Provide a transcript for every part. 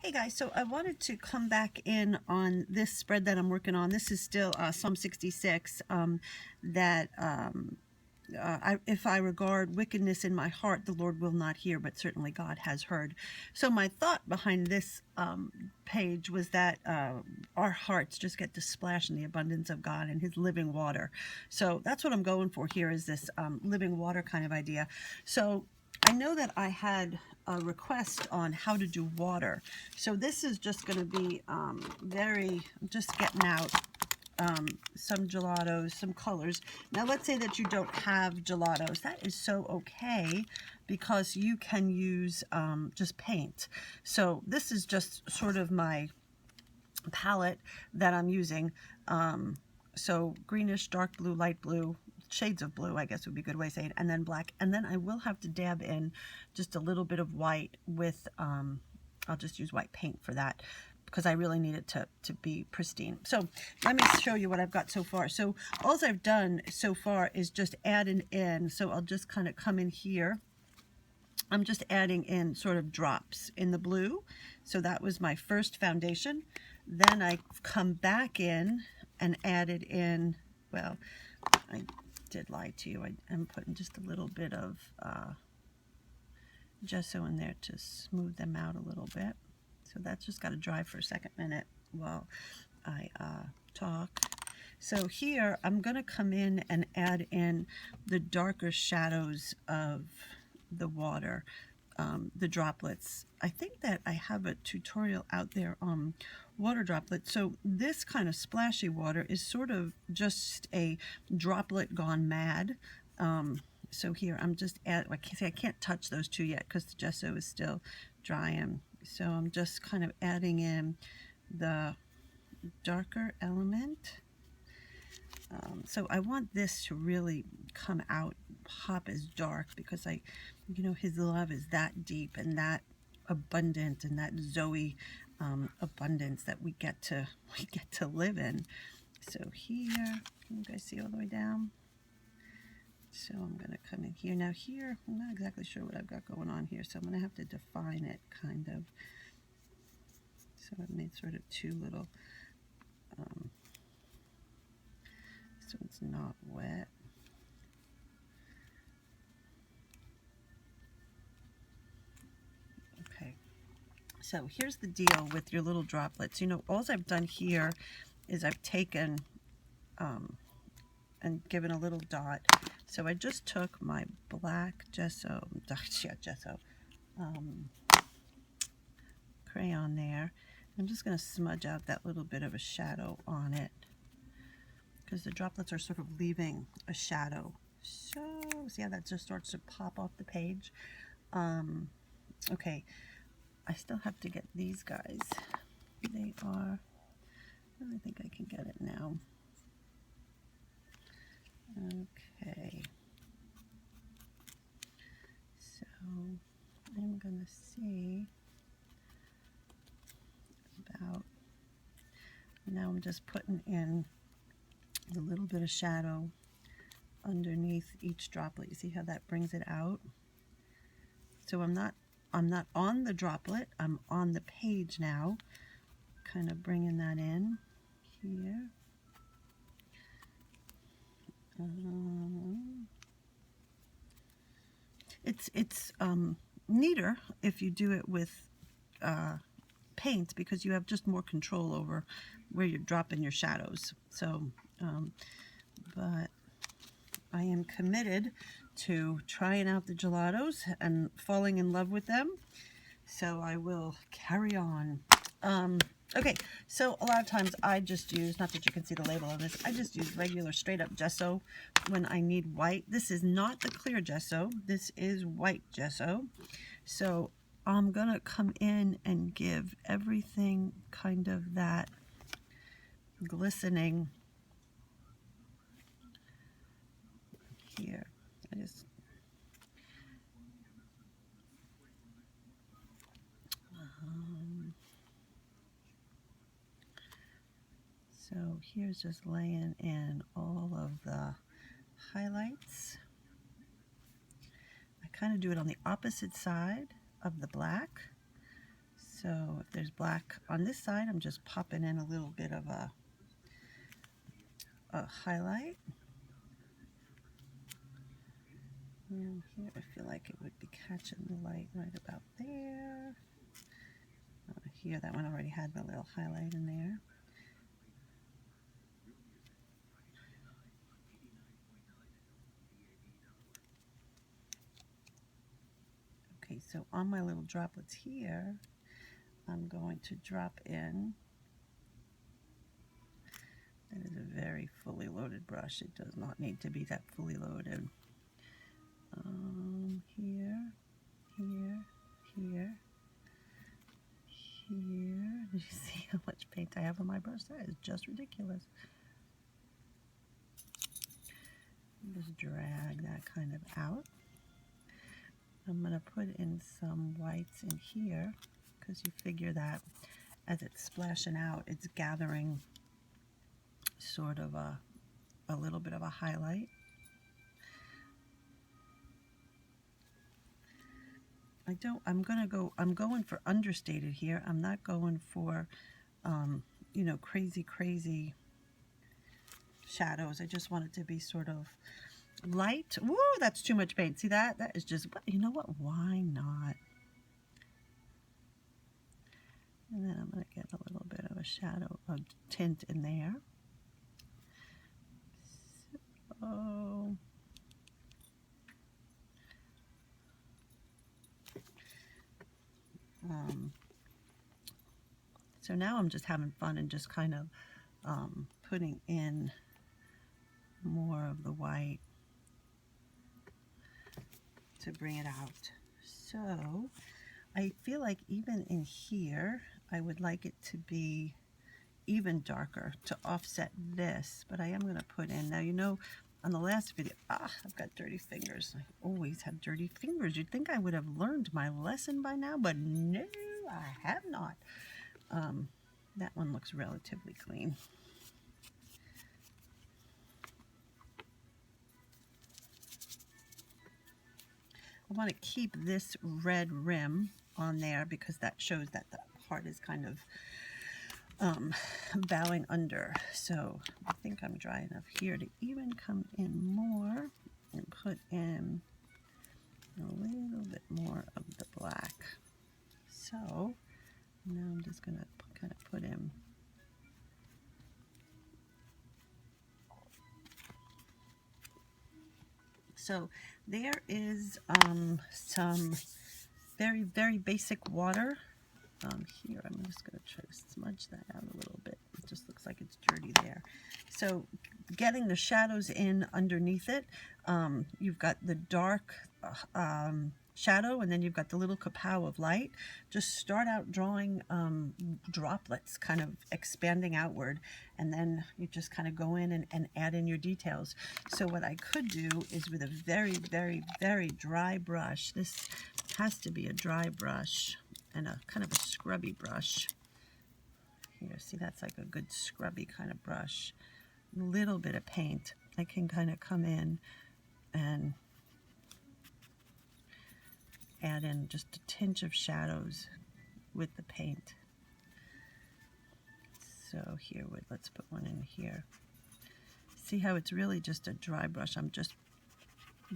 Hey guys, so I wanted to come back in on this spread that I'm working on. This is still Psalm 66, if I regard wickedness in my heart, the Lord will not hear, but certainly God has heard. So my thought behind this page was that our hearts just get to splash in the abundance of God and his living water. So that's what I'm going for here, is this living water kind of idea. So I know that I had a request on how to do water. So this is just going to be just getting out some gelatos, some colors. Now let's say that you don't have gelatos. That is so okay, because you can use just paint. So this is just sort of my palette that I'm using. So greenish, dark blue, light blue, shades of blue, I guess would be a good way to say it, and then black. And then I will have to dab in just a little bit of white with, I'll just use white paint for that, because I really need it to be pristine. So let me show you what I've got so far. So all I've done so far is just adding in, so I'll just kind of come in here. I'm just adding in sort of drops in the blue. So that was my first foundation. Then I come back in and added in, well, I did lie to you. I'm putting just a little bit of gesso in there to smooth them out a little bit. So that's just got to dry for a second minute while I talk. So here I'm going to come in and add in the darker shadows of the water, the droplets. I think that I have a tutorial out there on water droplets. So this kind of splashy water is sort of just a droplet gone mad. So here I'm just I can't touch those two yet because the gesso is still drying. So I'm just kind of adding in the darker element. So I want this to really come out, pop as dark, because his love is that deep and that abundant, and that Zoe abundance that we get to live in. So here, can you guys see all the way down? So I'm going to come in here. Now here, I'm not exactly sure what I've got going on here, so I'm going to have to define it, kind of. So I've made sort of two little, so it's not wet. Okay. So here's the deal with your little droplets. All I've done here is I've taken and given a little dot. So I just took my black gesso crayon there. I'm just going to smudge out that little bit of a shadow on it, because the droplets are sort of leaving a shadow. So see how that just starts to pop off the page? Okay, I still have to get these guys. They are, I think I can get it now. Okay, so I'm going to see about, now I'm just putting in a little bit of shadow underneath each droplet. You see how that brings it out? So I'm not on the droplet, I'm on the page now, kind of bringing that in here. It's neater if you do it with paint, because you have just more control over where you're dropping your shadows. So, but I am committed to trying out the gelatos and falling in love with them. So I will carry on. Okay, so a lot of times I just use, not that you can see the label on this, I just use regular straight up gesso when I need white. This is not the clear gesso, this is white gesso. So I'm gonna come in and give everything kind of that glistening here. So here's just laying in all of the highlights. I kind of do it on the opposite side of the black. So if there's black on this side, I'm just popping in a little bit of a highlight. And here I feel like it would be catching the light right about there. Here, that one already had my little highlight in there. Okay, so on my little droplets here, I'm going to drop in. That is a very fully loaded brush. It does not need to be that fully loaded. Here, here, here, here. Did you see how much paint I have on my brush? That is just ridiculous. Just drag that kind of out. I'm going to put in some whites in here because you figure that as it's splashing out, it's gathering sort of a little bit of a highlight. I'm going for understated here. I'm not going for, you know, crazy shadows. I just want it to be sort of light. Woo, that's too much paint. See that? That is just, you know what? Why not? And then I'm going to get a little bit of a shadow, a tint in there. So now I'm just having fun and just kind of putting in more of the white to bring it out. So I feel like even in here, I would like it to be even darker to offset this, but I am going to put in, now you know, on the last video, I've got dirty fingers. I always have dirty fingers. You'd think I would have learned my lesson by now, but no, I have not. That one looks relatively clean. I want to keep this red rim on there because that shows that the heart is kind of bowing under. So I think I'm dry enough here to even come in more and put in a little bit more of the black. So now I'm just going to kind of put in so there is some very basic water here. I'm just going to try to smudge that out a little bit. It just looks like it's dirty there. So getting the shadows in underneath it, you've got the dark shadow, and then you've got the little kapow of light. Just start out drawing droplets kind of expanding outward, and then you just kind of go in and add in your details. So what I could do is with a very dry brush, this has to be a dry brush and a kind of a scrubby brush. Here, see, that's like a good scrubby kind of brush. A little bit of paint. I can kind of come in and add in just a tinge of shadows with the paint. So here, let's put one in here. See how it's really just a dry brush. I'm just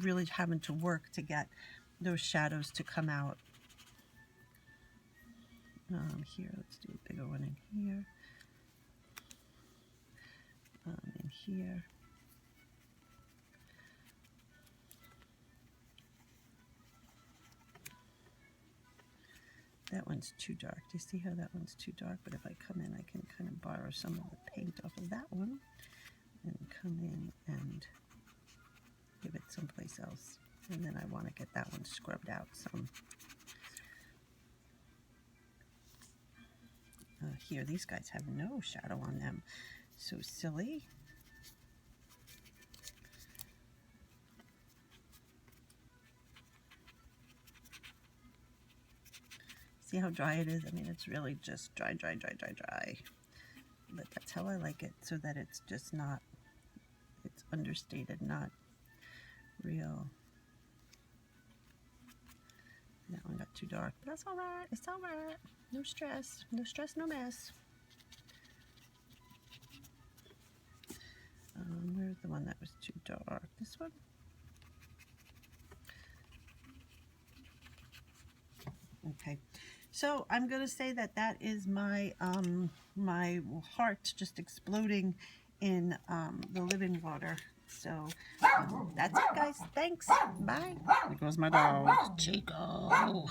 really having to work to get those shadows to come out. Here, let's do a bigger one in here. In here. That one's too dark. Do you see how that one's too dark? But if I come in, I can kind of borrow some of the paint off of that one and come in and give it someplace else. And then I want to get that one scrubbed out some. Here, these guys have no shadow on them. So silly. See how dry it is? I mean, it's really just dry. But that's how I like it, so that it's just not, it's understated, not real. That one got too dark, but that's all right. It's all right. No stress. No stress, no mess. Where's the one that was too dark? This one? Okay. So I'm going to say that that is my my heart just exploding in the living water. So that's it, guys. Thanks. Bye. There goes my dog, Chico.